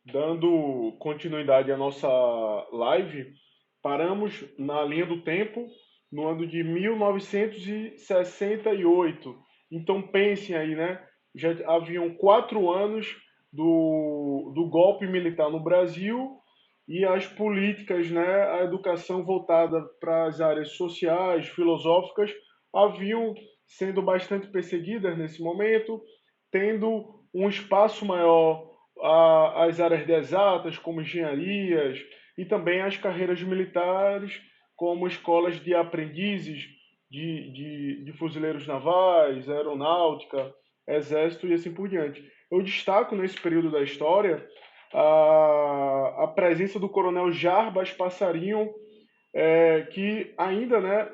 Dando continuidade à nossa live, paramos na linha do tempo no ano de 1968. Então pensem aí, né? Já haviam 4 anos do golpe militar no Brasil e as políticas, né? A educação voltada para as áreas sociais, filosóficas, haviam sendo bastante perseguidas nesse momento, tendo um espaço maior as áreas de exatas, como engenharias, e também as carreiras militares, como escolas de aprendizes de fuzileiros navais, aeronáutica, exército e assim por diante. Eu destaco nesse período da história a presença do coronel Jarbas Passarinho, que ainda, né,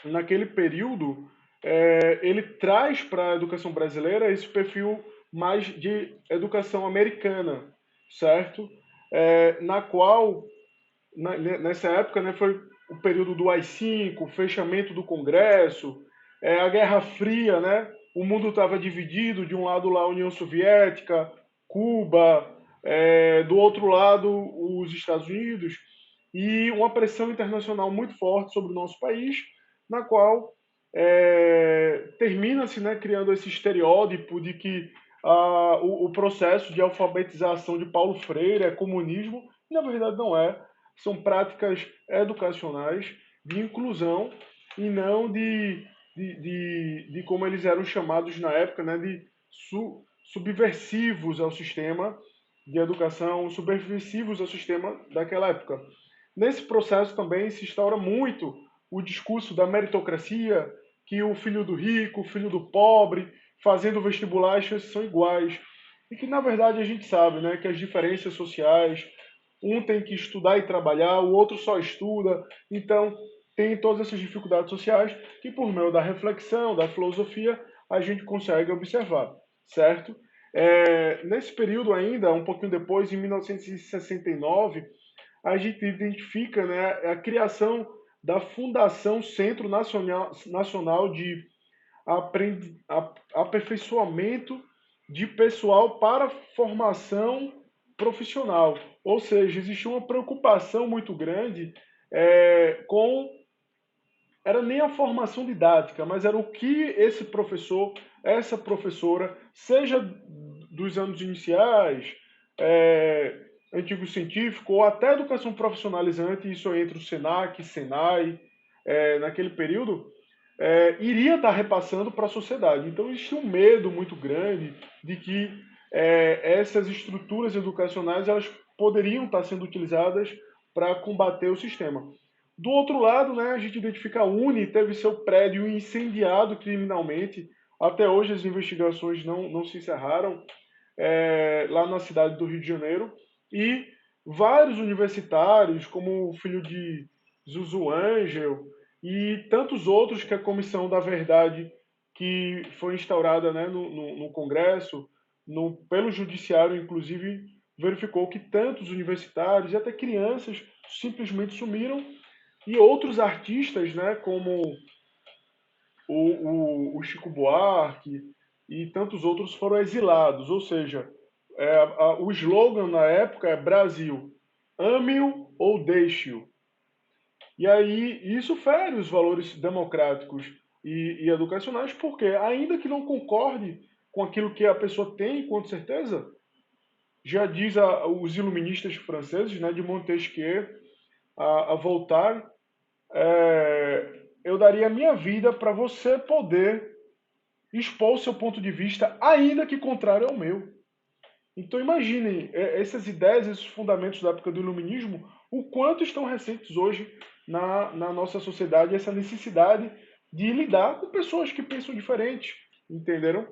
naquele período, ele traz para a educação brasileira esse perfil mais de educação americana, certo? Na qual, nessa época, né, foi o período do AI-5, o fechamento do Congresso, a Guerra Fria, né? O mundo estava dividido, de um lado lá a União Soviética, Cuba, do outro lado os Estados Unidos, e uma pressão internacional muito forte sobre o nosso país, na qual termina-se, né, criando esse estereótipo de que o processo de alfabetização de Paulo Freire é comunismo, e na verdade não é. São práticas educacionais de inclusão e não de como eles eram chamados na época, né, de subversivos ao sistema de educação, subversivos ao sistema daquela época. Nesse processo também se instaura muito o discurso da meritocracia, que o filho do rico, o filho do pobre, fazendo vestibular, as chances são iguais. E que, na verdade, a gente sabe, né, que as diferenças sociais, um tem que estudar e trabalhar, o outro só estuda. Então, tem todas essas dificuldades sociais que, por meio da reflexão, da filosofia, a gente consegue observar, certo? Nesse período ainda, um pouquinho depois, em 1969, a gente identifica, né, a criação da Fundação Centro Nacional de Aperfeiçoamento de Pessoal para Formação Profissional. Ou seja, existe uma preocupação muito grande com. Era nem a formação didática, mas era o que esse professor, essa professora, seja dos anos iniciais, antigo científico, ou até educação profissionalizante, isso entre o SENAC, SENAI, naquele período, iria estar repassando para a sociedade. Então existia um medo muito grande de que essas estruturas educacionais elas poderiam estar sendo utilizadas para combater o sistema. Do outro lado, né, a gente identifica a Uni, teve seu prédio incendiado criminalmente. Até hoje as investigações não se encerraram lá na cidade do Rio de Janeiro. E vários universitários, como o filho de Zuzu Angel e tantos outros que a Comissão da Verdade, que foi instaurada, né, no Congresso, pelo Judiciário, inclusive, verificou que tantos universitários e até crianças simplesmente sumiram e outros artistas, né, como o Chico Buarque e tantos outros foram exilados. Ou seja, o slogan na época é Brasil, ame-o ou deixe-o. E aí isso fere os valores democráticos e educacionais, porque ainda que não concorde com aquilo que a pessoa tem, com certeza, já diz os iluministas franceses, né, de Montesquieu, a Voltaire, eu daria a minha vida para você poder expor o seu ponto de vista, ainda que contrário ao meu. Então imaginem essas ideias, esses fundamentos da época do iluminismo, o quanto estão recentes hoje na nossa sociedade, essa necessidade de lidar com pessoas que pensam diferente, entenderam?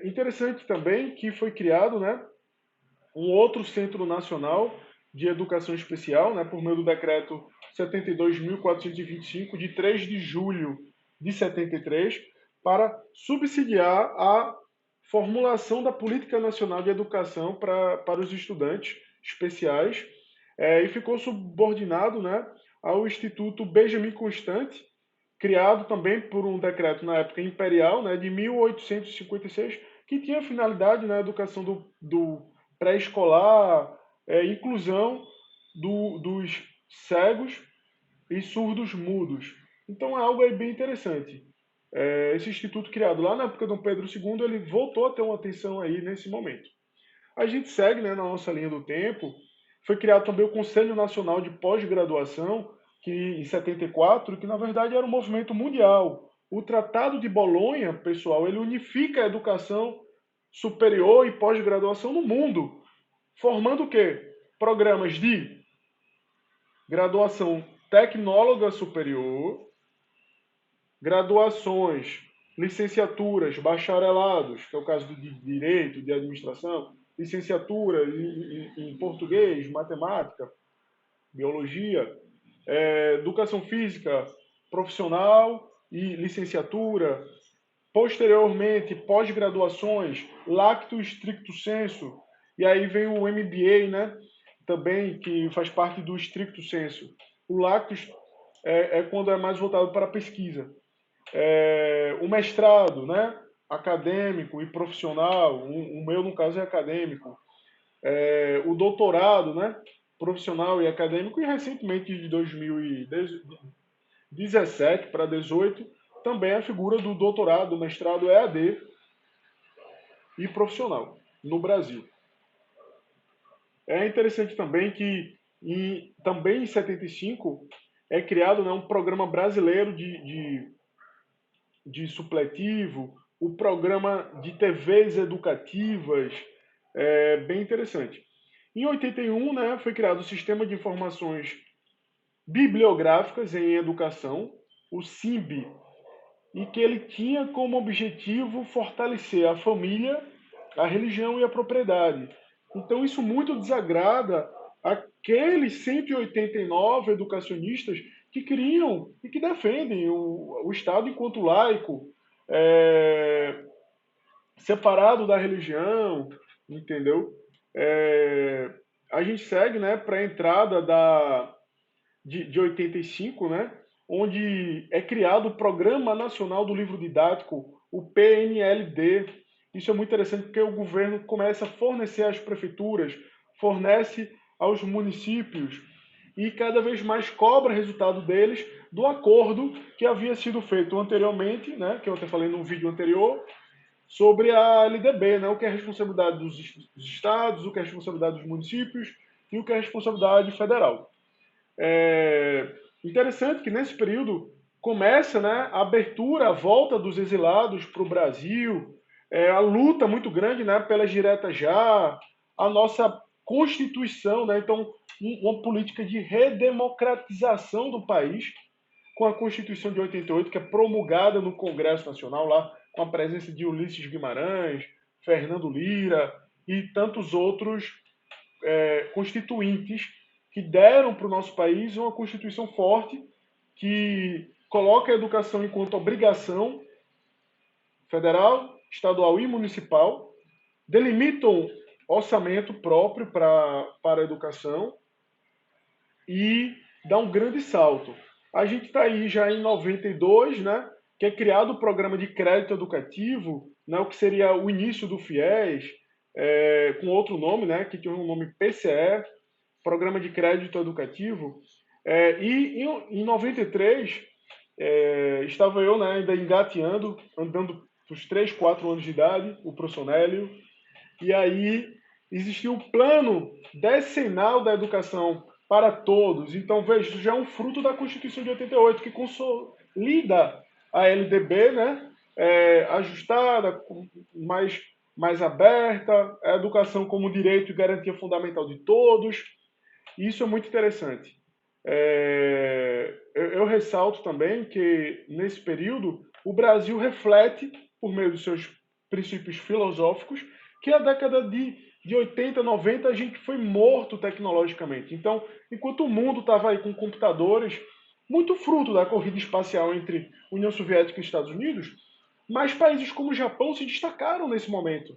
Interessante também que foi criado, né, um outro Centro Nacional de Educação Especial, né, por meio do decreto 72.425, de 3 de julho de 73, para subsidiar a formulação da Política Nacional de Educação para os estudantes especiais, e ficou subordinado, né, ao Instituto Benjamin Constant, criado também por um decreto na época imperial, né, de 1856, que tinha a finalidade na educação do pré-escolar, inclusão dos cegos e surdos mudos. Então é algo aí bem interessante. Esse instituto criado lá na época de Dom Pedro II, ele voltou a ter uma atenção aí nesse momento. A gente segue, né, na nossa linha do tempo. Foi criado também o Conselho Nacional de Pós-Graduação, que em 74, que na verdade era um movimento mundial. O Tratado de Bolonha, pessoal, ele unifica a educação superior e pós-graduação no mundo, formando o quê? Programas de graduação tecnóloga superior, graduações, licenciaturas, bacharelados, que é o caso de direito, de administração, licenciatura em português, matemática, biologia, educação física profissional e licenciatura. Posteriormente, pós-graduações, lacto stricto sensu, e aí vem o MBA, né? Também, que faz parte do stricto sensu. O lacto é quando é mais voltado para a pesquisa. O mestrado, né? Acadêmico e profissional, o meu, no caso, é acadêmico. O doutorado, né? Profissional e acadêmico, e recentemente, de 2017 para 2018, também a figura do doutorado, do mestrado EAD e profissional no Brasil. É interessante também que também em 75 é criado, né, um programa brasileiro de supletivo, o programa de TVs educativas, bem interessante. Em 81, né, foi criado o Sistema de Informações Bibliográficas em Educação, o SIMB, e que ele tinha como objetivo fortalecer a família, a religião e a propriedade. Então isso muito desagrada aqueles 189 educacionistas que criam e que defendem o Estado enquanto laico, separado da religião, entendeu? A gente segue, né, para a entrada de 85, né, onde é criado o Programa Nacional do Livro Didático, o PNLD. Isso é muito interessante porque o governo começa a fornecer às prefeituras, fornece aos municípios e cada vez mais cobra resultado deles do acordo que havia sido feito anteriormente, né, que eu até falei no vídeo anterior, sobre a LDB, né, o que é responsabilidade dos estados, o que é responsabilidade dos municípios e o que é responsabilidade federal. Interessante que nesse período começa, né, a abertura, a volta dos exilados para o Brasil, a luta muito grande, né, pelas diretas já, a nossa Constituição, né, então uma política de redemocratização do país com a Constituição de 88, que é promulgada no Congresso Nacional, lá com a presença de Ulisses Guimarães, Fernando Lira e tantos outros constituintes que deram para o nosso país uma Constituição forte que coloca a educação enquanto obrigação federal, estadual e municipal, delimitam orçamento próprio para a educação e dá um grande salto. A gente está aí já em 92, né, que é criado o programa de crédito educativo, né, o que seria o início do FIES, com outro nome, né, que tinha um nome PCE, Programa de Crédito Educativo. E em 93, estava eu, né, ainda engateando, andando os 3, 4 anos de idade, o professor Nélio, e aí existiu o plano decenal da educação para todos. Então, veja, isso já é um fruto da Constituição de 88, que consolida a LDB, né, ajustada, mais aberta, a educação como direito e garantia fundamental de todos. Isso é muito interessante. Eu ressalto também que, nesse período, o Brasil reflete, por meio dos seus princípios filosóficos, que a década de 80, 90, a gente foi morto tecnologicamente. Então, enquanto o mundo estava aí com computadores, muito fruto da corrida espacial entre União Soviética e Estados Unidos, mas países como o Japão se destacaram nesse momento,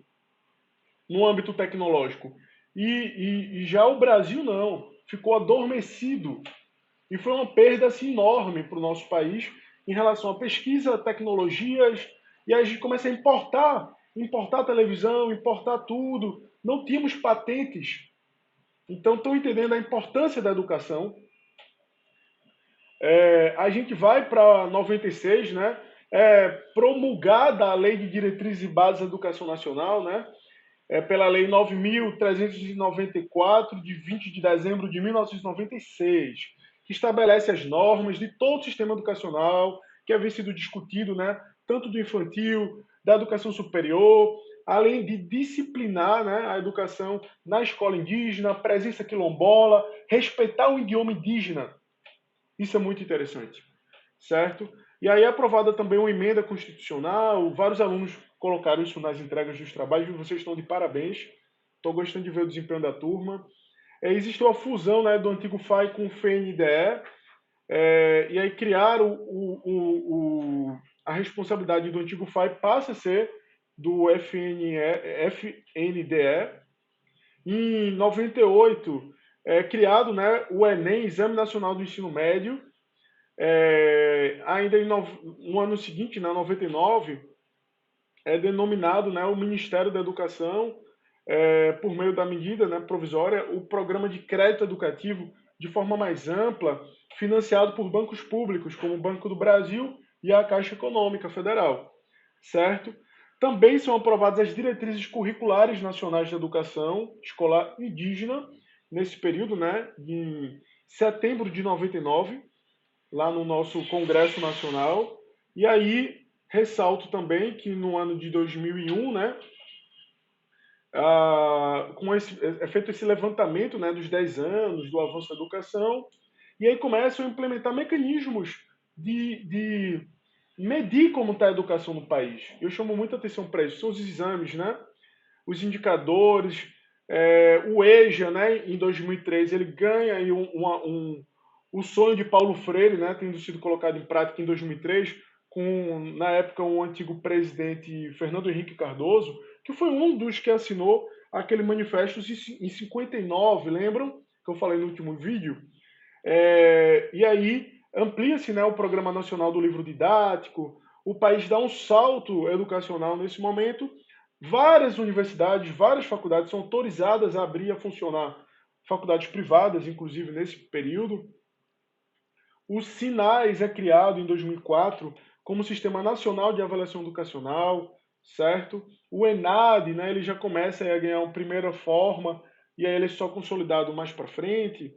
no âmbito tecnológico. E já o Brasil não, ficou adormecido. E foi uma perda assim, enorme para o nosso país em relação à pesquisa, tecnologias, e aí a gente começa a importar importar televisão, importar tudo, não tínhamos patentes. Então, estão entendendo a importância da educação. A gente vai para 96, né? Promulgada a Lei de Diretrizes e Bases da Educação Nacional, né? Pela Lei 9.394, de 20 de dezembro de 1996, que estabelece as normas de todo o sistema educacional, que havia sido discutido, né? Tanto do infantil, da educação superior, além de disciplinar, né, a educação na escola indígena, presença quilombola, respeitar o idioma indígena. Isso é muito interessante, certo? E aí é aprovada também uma emenda constitucional, vários alunos colocaram isso nas entregas dos trabalhos, e vocês estão de parabéns. Estou gostando de ver o desempenho da turma. Existiu a fusão, né, do antigo FAI com o FNDE, e aí criaram a responsabilidade do antigo FAI passa a ser do FNDE. Em 98, criado, né, o Enem, Exame Nacional do Ensino Médio. Ainda no ano seguinte, na 99, é denominado, né, o Ministério da Educação, por meio da medida, né, provisória, o programa de crédito educativo de forma mais ampla, financiado por bancos públicos, como o Banco do Brasil e a Caixa Econômica Federal, certo? Também são aprovadas as diretrizes curriculares nacionais de educação escolar indígena, nesse período, né, em setembro de 99, lá no nosso Congresso Nacional. E aí, ressalto também que no ano de 2001, né, é feito esse levantamento, né, dos 10 anos do avanço da educação, e aí começam a implementar mecanismos de medir como está a educação no país. Eu chamo muita atenção para isso, são os exames, né, os indicadores, o EJA, né, em 2003, ele ganha aí o sonho de Paulo Freire, né, tendo sido colocado em prática em 2003, com, na época, o antigo presidente Fernando Henrique Cardoso, que foi um dos que assinou aquele manifesto em 59, lembram? Que eu falei no último vídeo. E aí amplia-se, né, o Programa Nacional do Livro Didático, o país dá um salto educacional nesse momento, várias universidades, várias faculdades são autorizadas a abrir e a funcionar, faculdades privadas, inclusive, nesse período. O SINAES é criado em 2004 como Sistema Nacional de Avaliação Educacional, certo? O ENAD, né, ele já começa a ganhar uma primeira forma, e aí ele é só consolidado mais para frente.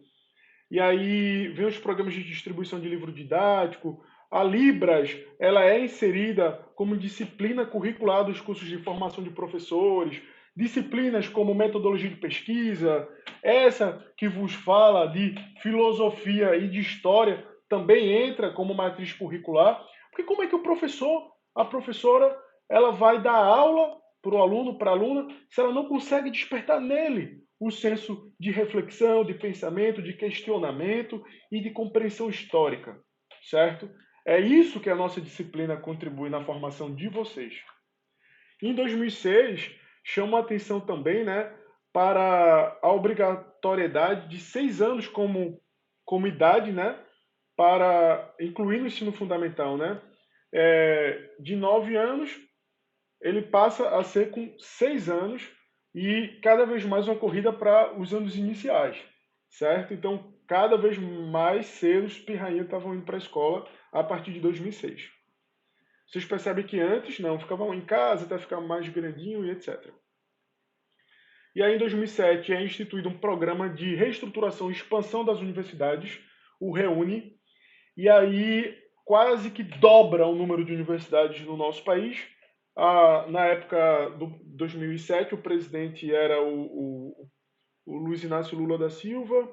E aí vem os programas de distribuição de livro didático. A Libras, ela é inserida como disciplina curricular dos cursos de formação de professores, disciplinas como metodologia de pesquisa, essa que vos fala de filosofia e de história também entra como matriz curricular, porque como é que o professor, a professora, ela vai dar aula para o aluno, para a aluna, se ela não consegue despertar nele o senso de reflexão, de pensamento, de questionamento e de compreensão histórica, certo? É isso que a nossa disciplina contribui na formação de vocês. Em 2006, chama a atenção também, né, para a obrigatoriedade de 6 anos como idade, né, para incluir no ensino fundamental, né? De 9 anos, ele passa a ser com 6 anos e cada vez mais uma corrida para os anos iniciais, certo? Então, cada vez mais cedo os pirrainhas estavam indo para a escola a partir de 2006. Vocês percebem que antes, não, ficavam em casa até ficar mais grandinho e etc. E aí, em 2007, é instituído um programa de reestruturação e expansão das universidades, o REUNE, e aí quase que dobra o número de universidades no nosso país. Na época do 2007, o presidente era o Luiz Inácio Lula da Silva,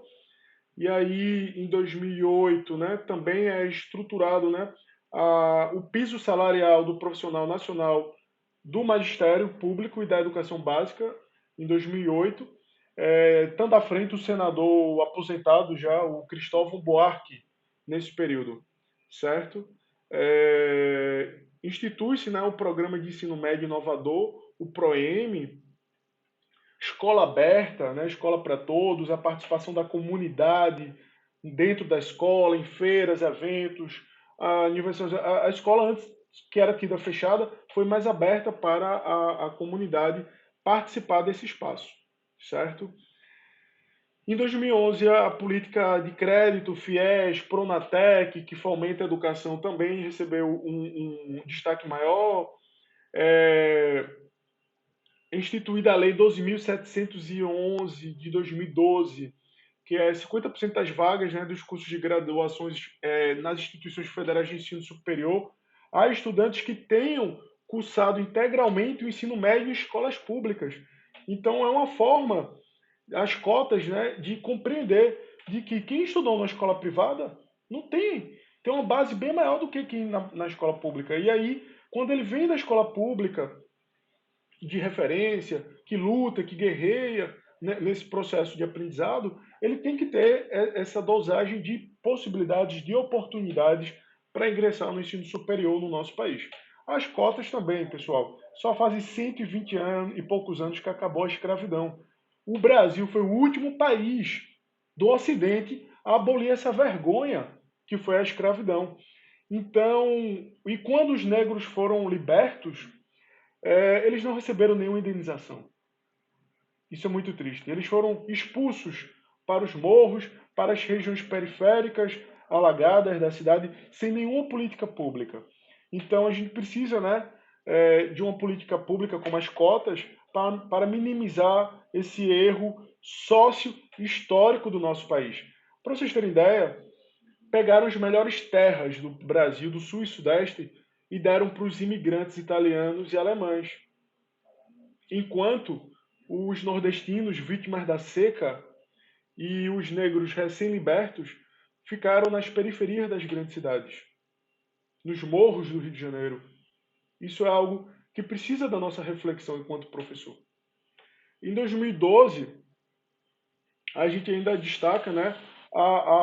e aí em 2008, né, também é estruturado, né, o piso salarial do profissional nacional do magistério público e da educação básica em 2008, estando à frente o senador aposentado já, o Cristóvão Buarque, nesse período, certo? Institui-se, né, o Programa de Ensino Médio Inovador, o PROEM, escola aberta, né, escola para todos, a participação da comunidade dentro da escola, em feiras, eventos. A escola antes que era tida fechada, foi mais aberta para a comunidade participar desse espaço, certo? Em 2011, a política de crédito, FIES, Pronatec, que fomenta a educação, também recebeu um destaque maior. É, instituída a Lei 12.711 de 2012, que é 50% das vagas, né, dos cursos de graduações nas instituições federais de ensino superior a estudantes que tenham cursado integralmente o ensino médio em escolas públicas. Então, é uma forma, as cotas, né, de compreender de que quem estudou na escola privada não tem uma base bem maior do que quem na escola pública. E aí, quando ele vem da escola pública, de referência, que luta, que guerreia, né, nesse processo de aprendizado, ele tem que ter essa dosagem de possibilidades, de oportunidades para ingressar no ensino superior no nosso país. As cotas também, pessoal, só fazem 120 anos e poucos anos que acabou a escravidão. O Brasil foi o último país do Ocidente a abolir essa vergonha que foi a escravidão. Então, e quando os negros foram libertos, eles não receberam nenhuma indenização. Isso é muito triste. Eles foram expulsos para os morros, para as regiões periféricas, alagadas da cidade, sem nenhuma política pública. Então a gente precisa, né, de uma política pública como as cotas para minimizar esse erro sócio-histórico do nosso país. Para vocês terem ideia, pegaram as melhores terras do Brasil, do Sul e Sudeste, e deram para os imigrantes italianos e alemães. Enquanto os nordestinos, vítimas da seca, e os negros recém-libertos ficaram nas periferias das grandes cidades, nos morros do Rio de Janeiro. Isso é algo que precisa da nossa reflexão enquanto professor. Em 2012, a gente ainda destaca, né,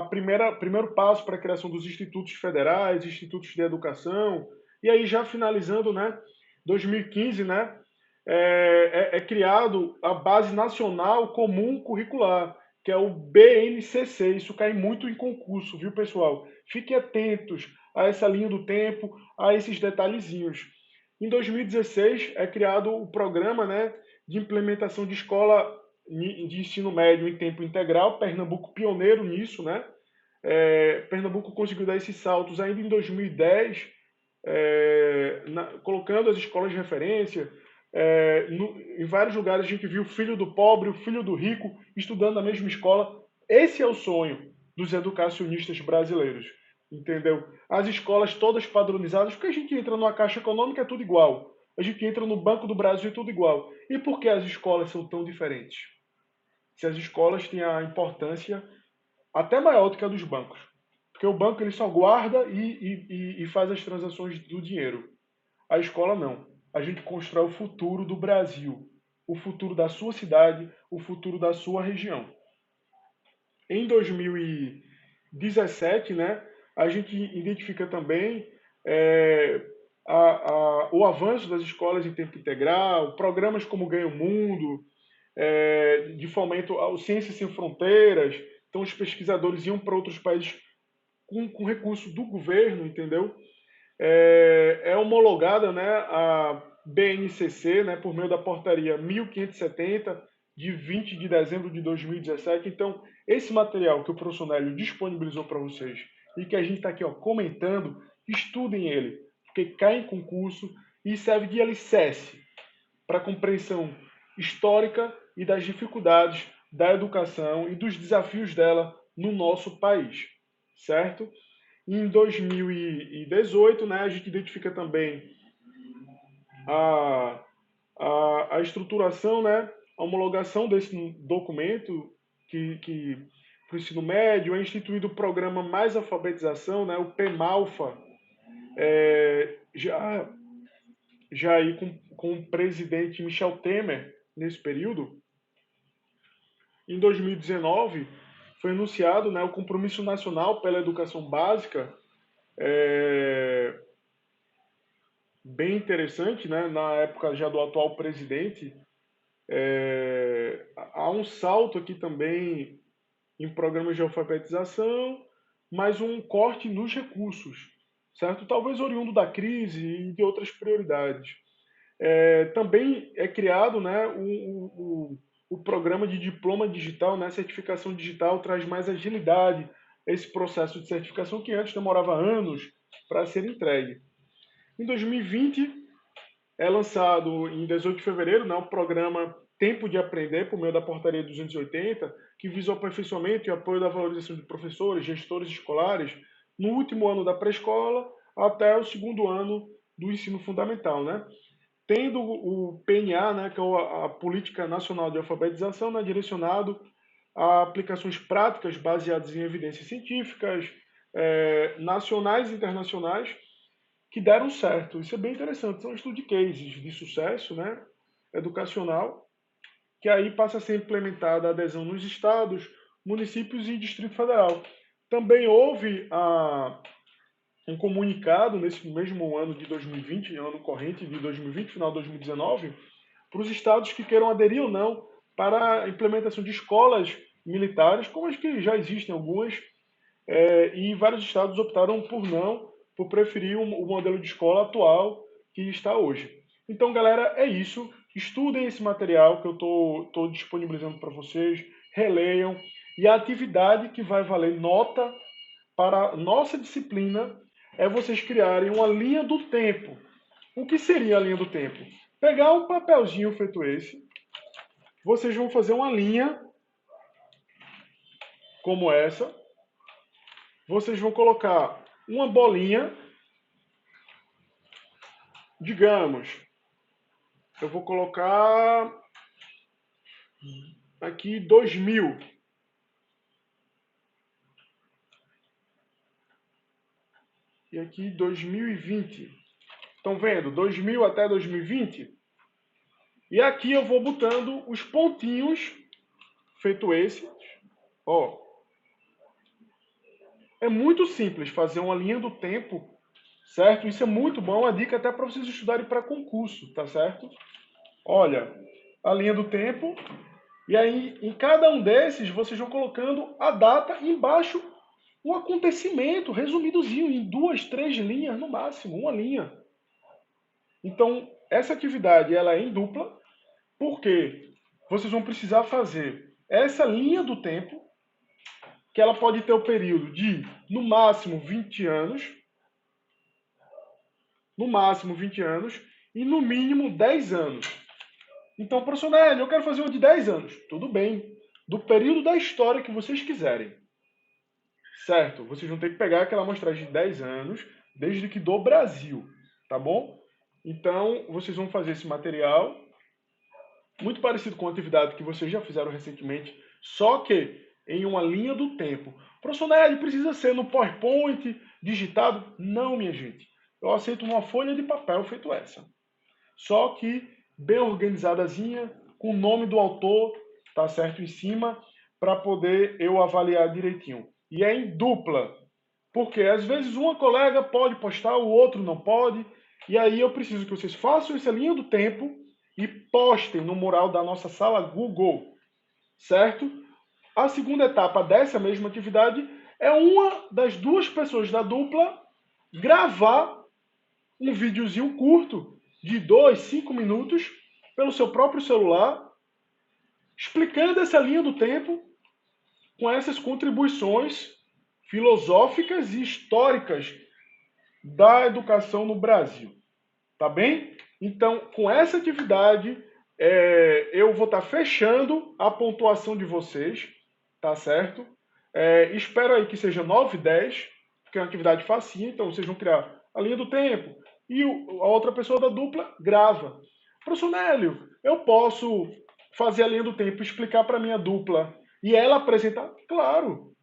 primeiro passo para a criação dos institutos federais, institutos de educação, e aí já finalizando, né, 2015, né, é criado a Base Nacional Comum Curricular, que é o BNCC. Isso cai muito em concurso, viu, pessoal? Fiquem atentos a essa linha do tempo, a esses detalhezinhos. Em 2016, é criado o programa, né, de implementação de escola de ensino médio em tempo integral, Pernambuco pioneiro nisso, né? Pernambuco conseguiu dar esses saltos ainda em 2010, colocando as escolas de referência. Em vários lugares a gente viu o filho do pobre, o filho do rico estudando na mesma escola. Esse é o sonho dos educacionistas brasileiros, entendeu? As escolas todas padronizadas, porque a gente entra numa caixa econômica é tudo igual. A gente entra no Banco do Brasil é tudo igual. E por que as escolas são tão diferentes? Se as escolas têm a importância até maior do que a dos bancos. Porque o banco ele só guarda e faz as transações do dinheiro. A escola não. A gente constrói o futuro do Brasil, o futuro da sua cidade, o futuro da sua região. Em 2017, né, a gente identifica também o avanço das escolas em tempo integral, programas como Ganha o Mundo, de fomento ao Ciências Sem Fronteiras. Então, os pesquisadores iam para outros países com recurso do governo, entendeu? Homologada, né, a BNCC, né, por meio da portaria 1570, de 20 de dezembro de 2017. Então, esse material que o professor Nélio disponibilizou para vocês e que a gente está aqui comentando, estudem ele, porque cai em concurso e serve de alicerce para a compreensão histórica e das dificuldades da educação e dos desafios dela no nosso país, certo? Em 2018, né, a gente identifica também a, a estruturação, né, a homologação desse documento que para o ensino médio é instituído o programa Mais Alfabetização, né, o PEMALFA, já aí com o presidente Michel Temer nesse período. Em 2019, foi anunciado, né, o Compromisso Nacional pela Educação Básica, bem interessante, né, na época já do atual presidente. Há um salto aqui também em programas de alfabetização, mas um corte nos recursos, certo? Talvez oriundo da crise e de outras prioridades. Também é criado, né, o programa de diploma digital, né, certificação digital traz mais agilidade a esse processo de certificação que antes demorava anos para ser entregue. Em 2020, é lançado em 18 de fevereiro, né, o programa Tempo de Aprender, por meio da Portaria 280, que visa o aperfeiçoamento e apoio da valorização de professores, gestores escolares, no último ano da pré-escola até o segundo ano do ensino fundamental, né? Tendo o PNA, né, que é a Política Nacional de Alfabetização, né, direcionado a aplicações práticas baseadas em evidências científicas, nacionais e internacionais, que deram certo. Isso é bem interessante. São estudos de cases de sucesso, né, educacional, que aí passa a ser implementada a adesão nos estados, municípios e Distrito Federal. Também houve um comunicado nesse mesmo ano de 2020, ano corrente de 2020, final de 2019, para os estados que queiram aderir ou não para a implementação de escolas militares, como as que já existem algumas, e vários estados optaram por não, por preferir o modelo de escola atual que está hoje. Então, galera, é isso. Estudem esse material que eu estou disponibilizando para vocês, releiam, e a atividade que vai valer nota para nossa disciplina é vocês criarem uma linha do tempo. O que seria a linha do tempo? Pegar um papelzinho feito esse, vocês vão fazer uma linha como essa, vocês vão colocar uma bolinha, digamos, eu vou colocar aqui 2000. E aqui 2020. Estão vendo? 2000 até 2020. E aqui eu vou botando os pontinhos, feito esse. Ó, é muito simples fazer uma linha do tempo, certo? Isso é muito bom, uma dica até para vocês estudarem para concurso, tá certo? Olha, a linha do tempo, e aí em cada um desses vocês vão colocando a data e embaixo um acontecimento resumidozinho em 2, 3 linhas no máximo, uma linha. Então, essa atividade ela é em dupla, porque vocês vão precisar fazer essa linha do tempo, que ela pode ter o período de, no máximo, 20 anos, no máximo 20 anos, e no mínimo 10 anos. Então, professor Nélio, eu quero fazer uma de 10 anos. Tudo bem. Do período da história que vocês quiserem. Certo? Vocês vão ter que pegar aquela amostragem de 10 anos, desde que do Brasil. Tá bom? Então, vocês vão fazer esse material, muito parecido com a atividade que vocês já fizeram recentemente, só que em uma linha do tempo. Professor Nélio, precisa ser no PowerPoint, digitado? Não, minha gente. Eu aceito uma folha de papel feito essa. Só que bem organizadazinha, com o nome do autor, tá certo, em cima, para poder eu avaliar direitinho. E é em dupla, porque às vezes uma colega pode postar, o outro não pode, e aí eu preciso que vocês façam essa linha do tempo e postem no mural da nossa sala Google, certo? A segunda etapa dessa mesma atividade é uma das duas pessoas da dupla gravar um videozinho curto de 2, 5 minutos pelo seu próprio celular, explicando essa linha do tempo com essas contribuições filosóficas e históricas da educação no Brasil. Tá bem? Então, com essa atividade, eu vou estar fechando a pontuação de vocês, tá certo? Espero aí que seja 9 e 10, porque é uma atividade facinha, então vocês vão criar a linha do tempo e a outra pessoa da dupla grava. Professor Nélio, eu posso fazer a linha do tempo, explicar para minha dupla e ela apresentar? Claro.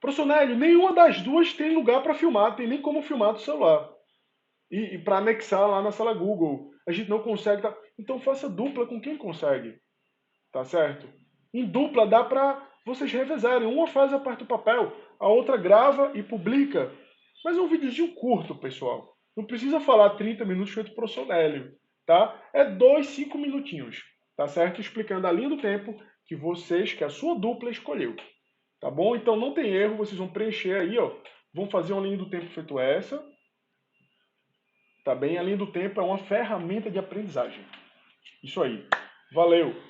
Professor Nélio, nenhuma das duas tem lugar para filmar, tem nem como filmar do celular. E para anexar lá na sala Google. A gente não consegue. Tá? Então faça dupla com quem consegue. Tá certo? Em dupla dá para vocês revezarem. Uma faz a parte do papel, a outra grava e publica. Mas é um videozinho curto, pessoal. Não precisa falar 30 minutos feito pro Sonélio, tá? É 2, 5 minutinhos, tá certo? Explicando a linha do tempo que a sua dupla escolheu. Tá bom? Então não tem erro, vocês vão preencher aí, ó. Vão fazer uma linha do tempo feito essa. Tá bem? A linha do tempo é uma ferramenta de aprendizagem. Isso aí. Valeu!